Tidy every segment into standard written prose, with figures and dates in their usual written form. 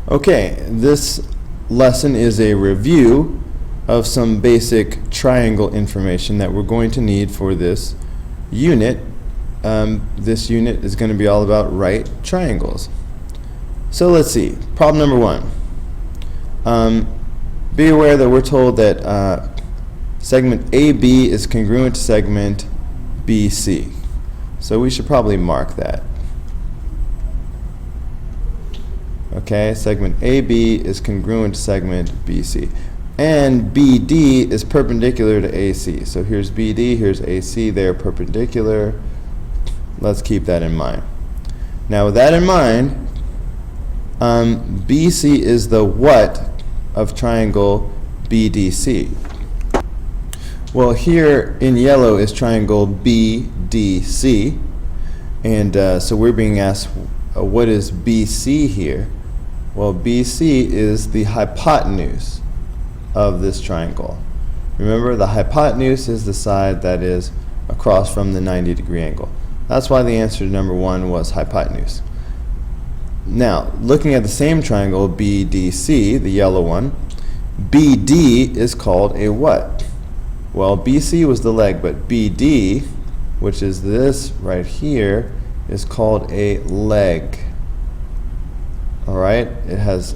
Okay, this lesson is a review of some basic triangle information that we're going to need for this unit. This unit is going to be all about right triangles. So let's see. Problem number one. Be aware that we're told that segment AB is congruent to segment BC. So we should probably mark that. Okay, segment AB is congruent to segment BC. And BD is perpendicular to AC. So here's BD, here's AC, they're perpendicular. Let's keep that in mind. Now with that in mind, BC is the what of triangle BDC? Well, here in yellow is triangle BDC. And so we're being asked, what is BC here? Well, BC is the hypotenuse of this triangle. Remember, the hypotenuse is the side that is across from the 90-degree angle. That's why the answer to number one was hypotenuse. Now, looking at the same triangle, BDC, the yellow one, BD is called a what? Well, BC was the leg, but BD, which is this right here, is called a leg. All right, it has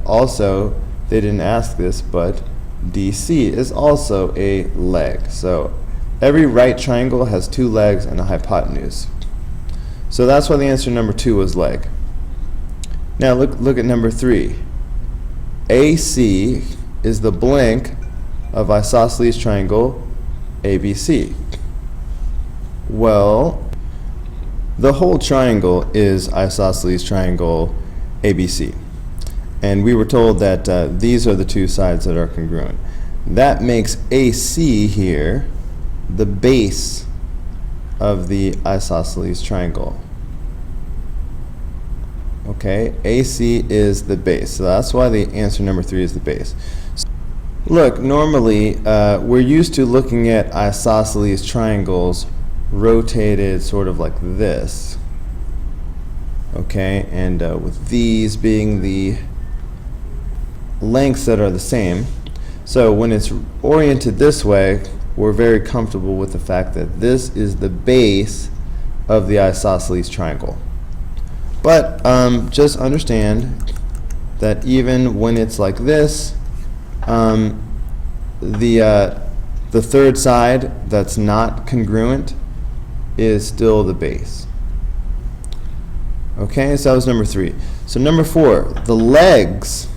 also, they didn't ask this, but DC is also a leg. So every right triangle has two legs and a hypotenuse. So that's why the answer number two was leg. Now look at number three. AC is the blank of isosceles triangle ABC. Well, the whole triangle is isosceles triangle ABC. And we were told that these are the two sides that are congruent. That makes AC here the base of the isosceles triangle. Okay, AC is the base. So that's why the answer number three is the base. Look, normally we're used to looking at isosceles triangles rotated sort of like this. Okay, and with these being the lengths that are the same. So when it's oriented this way, we're very comfortable with the fact that this is the base of the isosceles triangle. But just understand that even when it's like this, the third side that's not congruent is still the base. Okay, so that was number three. So number four, the legs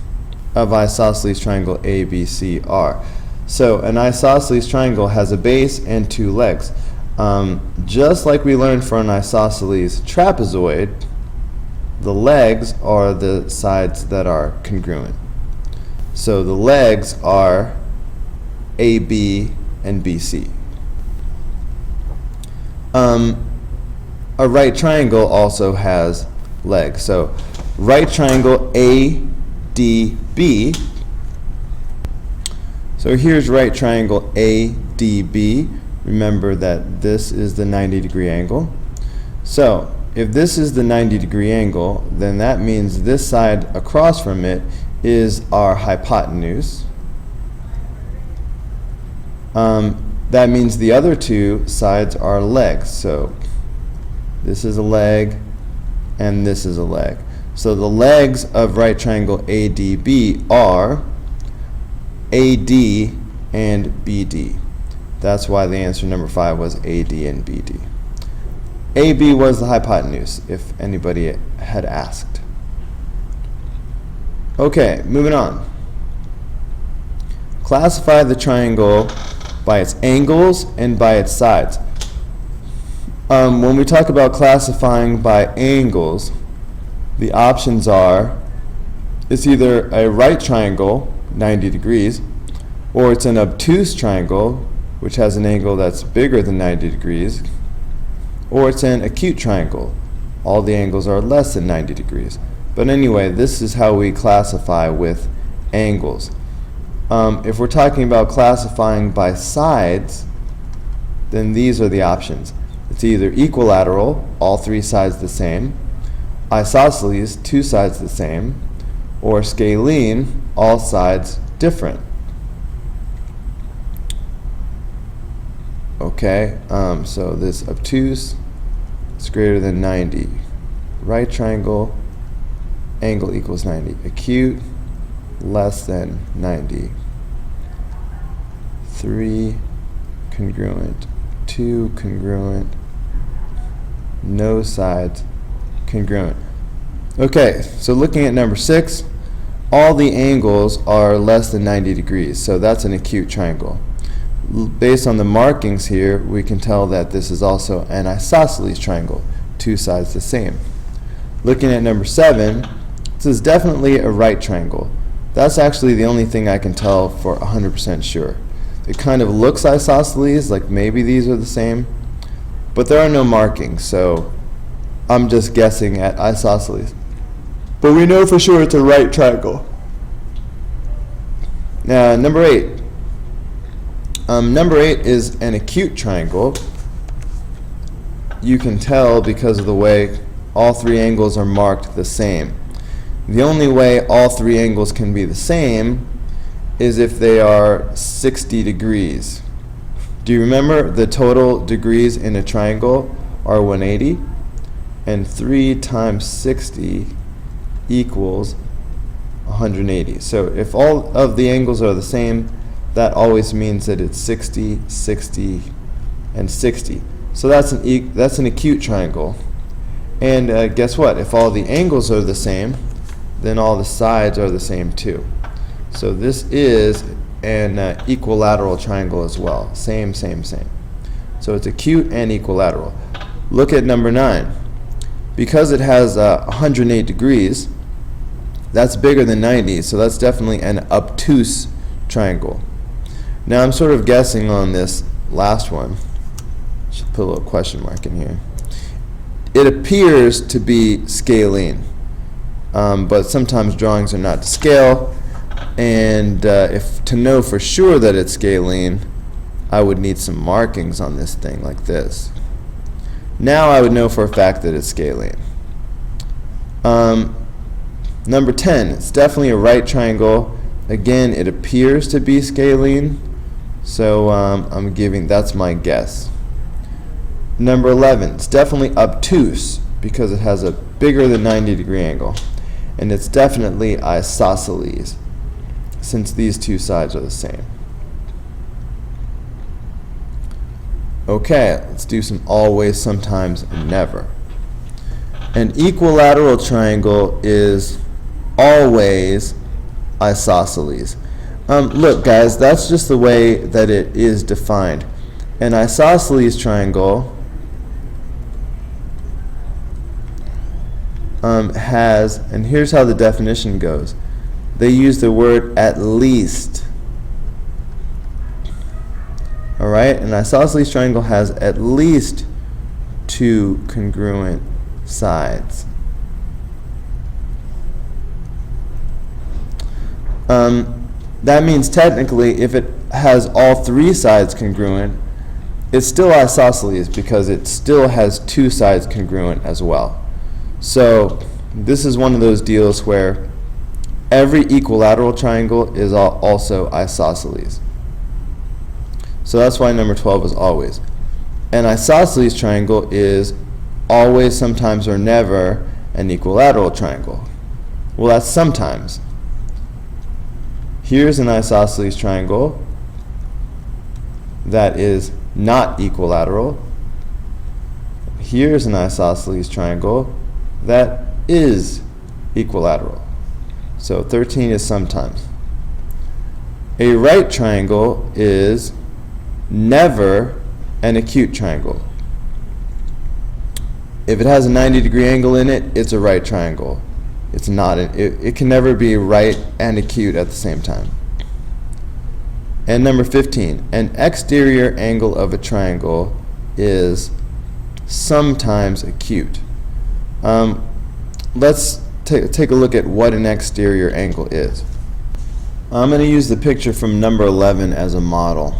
of isosceles triangle ABC are. So an isosceles triangle has a base and two legs. Just like we learned for an isosceles trapezoid, the legs are the sides that are congruent. So the legs are AB and BC. A right triangle also has legs. So right triangle ADB. So here's right triangle ADB. Remember that this is the 90-degree angle. So if this is the 90-degree angle, then that means this side across from it is our hypotenuse. That means the other two sides are legs. So this is a leg and this is a leg. So the legs of right triangle ADB are AD and BD. That's why the answer number five was AD and BD. AB was the hypotenuse, if anybody had asked. Okay, moving on. Classify the triangle by its angles and by its sides. When we talk about classifying by angles, the options are, it's either a right triangle, 90 degrees, or it's an obtuse triangle, which has an angle that's bigger than 90 degrees, or it's an acute triangle. All the angles are less than 90 degrees. But anyway, this is how we classify with angles. If we're talking about classifying by sides, then these are the options. It's either equilateral, all three sides the same, isosceles, two sides the same, or scalene, all sides different. Okay, so this obtuse is greater than 90. Right triangle, angle equals 90. Acute, less than 90. 3 congruent, 2 congruent, no sides congruent. Okay, so looking at number 6, all the angles are less than 90 degrees, so that's an acute triangle. Based on the markings here, we can tell that this is also an isosceles triangle, 2 sides the same. Looking at number 7, this is definitely a right triangle. That's actually the only thing I can tell for 100% sure. It kind of looks isosceles, like maybe these are the same, but there are no markings, so I'm just guessing at isosceles. But we know for sure it's a right triangle. Now, number 8. Number 8 is an acute triangle. You can tell because of the way all 3 angles are marked the same. The only way all 3 angles can be the same is if they are 60 degrees. Do you remember the total degrees in a triangle are 180? And 3 times 60 equals 180. So if all of the angles are the same, that always means that it's 60, 60, and 60. So that's an acute triangle. And guess what? If all the angles are the same, then all the sides are the same too. So this is an equilateral triangle as well. Same. So it's acute and equilateral. Look at number 9. Because it has 108 degrees, that's bigger than 90, so that's definitely an obtuse triangle. Now I'm sort of guessing on this last one. Should put a little question mark in here. It appears to be scalene, but sometimes drawings are not to scale, and if to know for sure that it's scalene, I would need some markings on this thing like this. Now I would know for a fact that it's scalene. Number 10, it's definitely a right triangle. Again, it appears to be scalene, so I'm giving, that's my guess. Number 11, it's definitely obtuse because it has a bigger than 90 degree angle. And it's definitely isosceles since these 2 sides are the same. Okay, let's do some always, sometimes, and never. An equilateral triangle is always isosceles. Look guys, that's just the way that it is defined. An isosceles triangle has, and here's how the definition goes. They use the word at least. Alright, an isosceles triangle has at least 2 congruent sides. That means technically if it has all 3 sides congruent, it's still isosceles because it still has 2 sides congruent as well. So this is one of those deals where every equilateral triangle is also isosceles. So that's why number 12 is always. An isosceles triangle is always, sometimes, or never an equilateral triangle. Well, that's sometimes. Here's an isosceles triangle that is not equilateral. Here's an isosceles triangle that is equilateral. So 13 is sometimes. A right triangle is never an acute triangle. If it has a 90 degree angle in it, it's a right triangle. It's not. It can never be right and acute at the same time. And number 15, an exterior angle of a triangle is sometimes acute. Let's take a look at what an exterior angle is. I'm going to use the picture from number 11 as a model.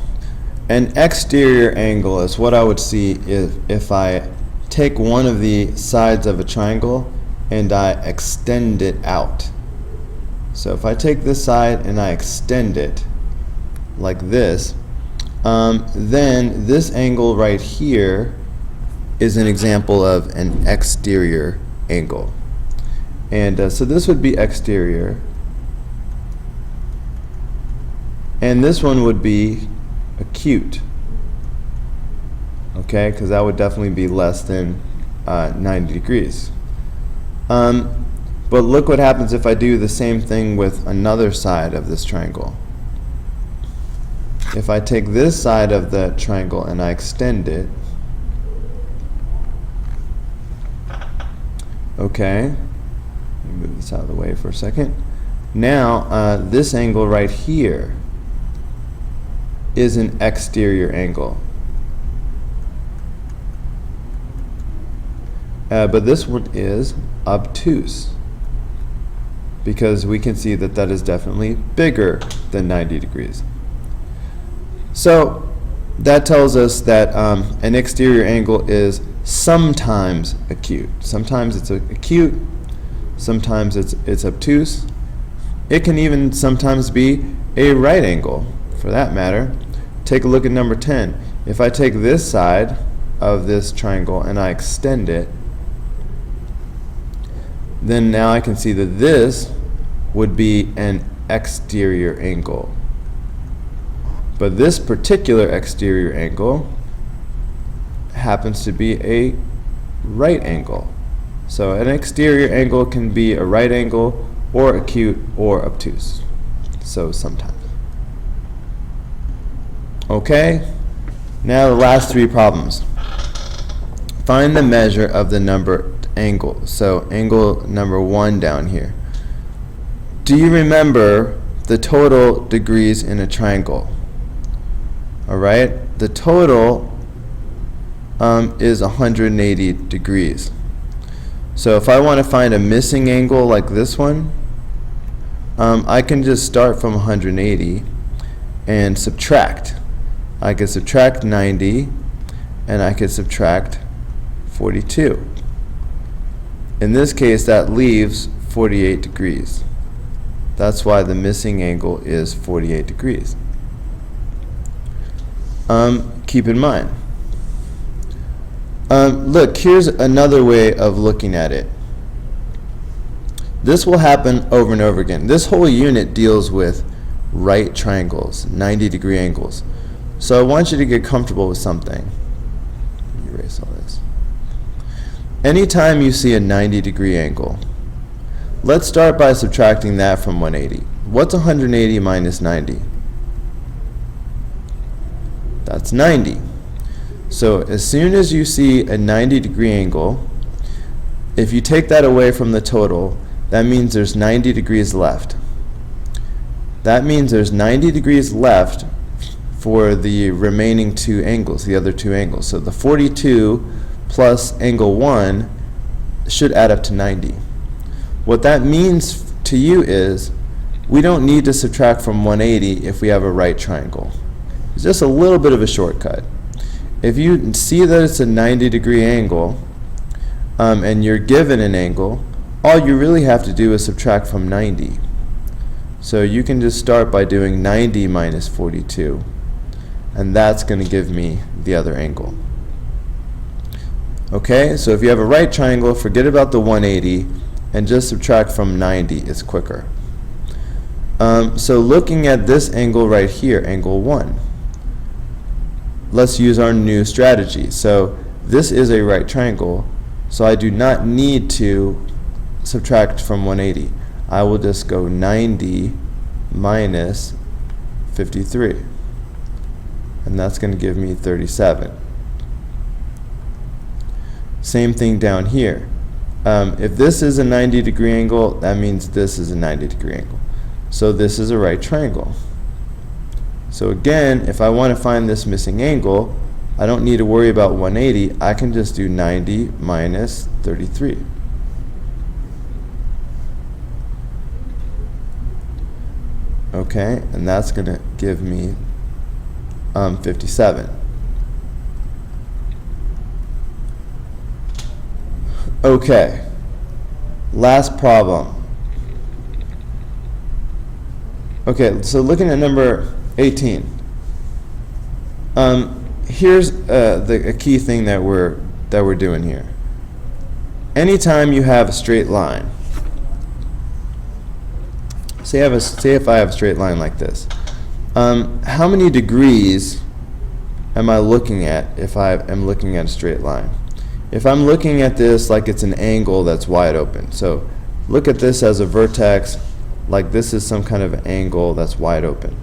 An exterior angle is what I would see if I take one of the sides of a triangle and I extend it out. So if I take this side and I extend it like this, then this angle right here is an example of an exterior angle. And so this would be exterior. And this one would be acute. Okay, because that would definitely be less than 90 degrees. But look what happens if I do the same thing with another side of this triangle. If I take this side of the triangle and I extend it, okay, let me move this out of the way for a second. Now, this angle right here is an exterior angle. But this one is obtuse, because we can see that that is definitely bigger than 90 degrees. So that tells us that an exterior angle is sometimes acute. Sometimes it's acute, sometimes it's obtuse. It can even sometimes be a right angle, for that matter. Take a look at number 10. If I take this side of this triangle and I extend it, then now I can see that this would be an exterior angle. But this particular exterior angle happens to be a right angle. So an exterior angle can be a right angle or acute or obtuse. So sometimes. Okay, now the last three problems. Find the measure of the number angle. So angle number 1 down here. Do you remember the total degrees in a triangle? Alright, the total is 180 degrees. So if I want to find a missing angle like this one, I can just start from 180 and subtract. I could subtract 90 and I could subtract 42. In this case, that leaves 48 degrees. That's why the missing angle is 48 degrees. Keep in mind. Look, here's another way of looking at it. This will happen over and over again. This whole unit deals with right triangles, 90-degree angles. So I want you to get comfortable with something. Let me erase all this. Anytime you see a 90-degree angle, let's start by subtracting that from 180. What's 180 minus 90? That's 90. So as soon as you see a 90-degree angle, if you take that away from the total, that means there's 90 degrees left. That means there's 90 degrees left for the remaining two angles, the other two angles. So the 42 plus angle 1 should add up to 90. What that means to you is we don't need to subtract from 180 if we have a right triangle. It's just a little bit of a shortcut. If you see that it's a 90-degree angle and you're given an angle, all you really have to do is subtract from 90. So you can just start by doing 90 minus 42, and that's going to give me the other angle. Okay, so if you have a right triangle, forget about the 180 and just subtract from 90. It's quicker. So looking at this angle right here, angle 1, let's use our new strategy. So this is a right triangle, so I do not need to subtract from 180. I will just go 90 minus 53, and that's going to give me 37. Same thing down here. If this is a 90-degree angle, that means this is a 90-degree angle. So this is a right triangle. So again, if I want to find this missing angle, I don't need to worry about 180. I can just do 90 minus 33. Okay, and that's going to give me 57. Okay, last problem. Okay, so looking at number 18. Here's a key thing that we're doing here. Anytime you have a straight line, say if I have a straight line like this, how many degrees am I looking at if I am looking at a straight line? If I'm looking at this like it's an angle that's wide open, so look at this as a vertex, like this is some kind of angle that's wide open.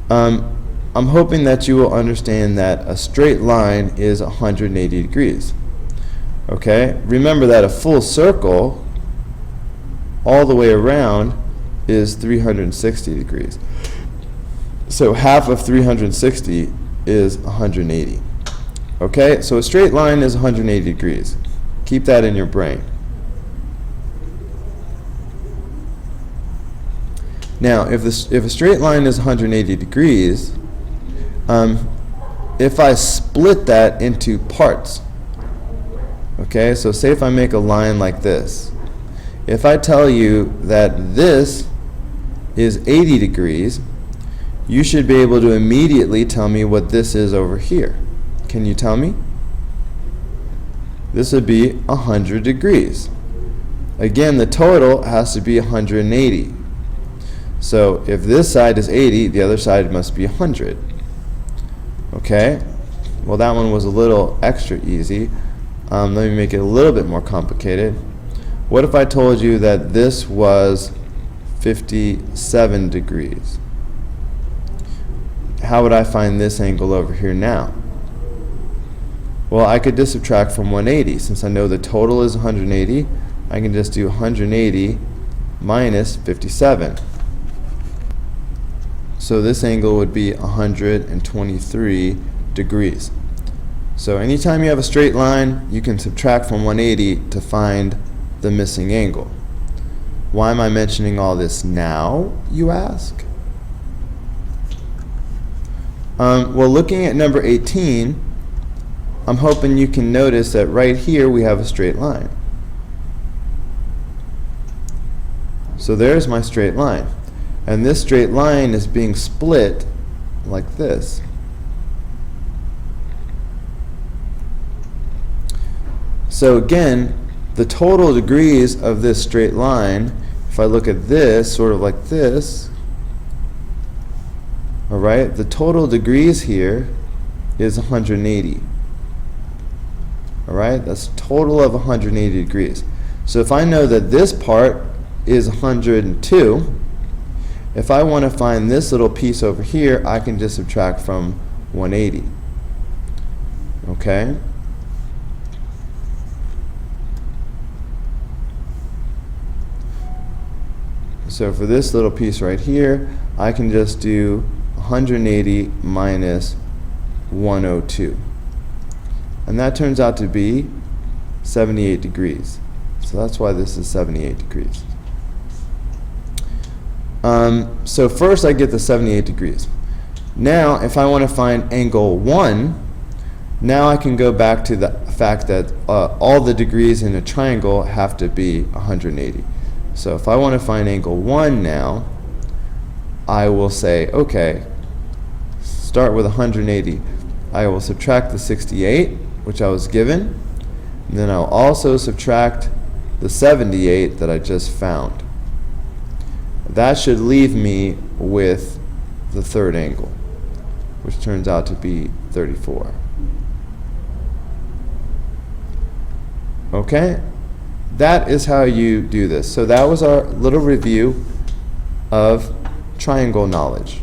I'm hoping that you will understand that a straight line is 180 degrees. Okay? Remember that a full circle all the way around is 360 degrees. So half of 360 is 180. Okay? So a straight line is 180 degrees. Keep that in your brain. Now, if a straight line is 180 degrees, if I split that into parts, okay, so say if I make a line like this, if I tell you that this is 80 degrees, you should be able to immediately tell me what this is over here. Can you tell me? This would be 100 degrees. Again, the total has to be 180. So if this side is 80, the other side must be 100. Okay? Well, that one was a little extra easy. Let me make it a little bit more complicated. What if I told you that this was 57 degrees? How would I find this angle over here now? Well, I could just subtract from 180. Since I know the total is 180, I can just do 180 minus 57. So this angle would be 123 degrees. So anytime you have a straight line, you can subtract from 180 to find the missing angle. Why am I mentioning all this now, you ask? Well, looking at number 18, I'm hoping you can notice that right here we have a straight line. So there's my straight line. And this straight line is being split like this. So again, the total degrees of this straight line, if I look at this, sort of like this, all right, the total degrees here is 180. All right, that's a total of 180 degrees. So if I know that this part is 102, if I want to find this little piece over here, I can just subtract from 180. Okay? So for this little piece right here, I can just do 180 minus 102. And that turns out to be 78 degrees. So that's why this is 78 degrees. So first I get the 78 degrees. Now if I want to find angle 1, now I can go back to the fact that all the degrees in a triangle have to be 180. So if I want to find angle 1 now, I will say, okay, start with 180. I will subtract the 68, which I was given, and then I'll also subtract the 78 that I just found. That should leave me with the third angle, which turns out to be 34. Okay? That is how you do this. So that was our little review of triangle knowledge.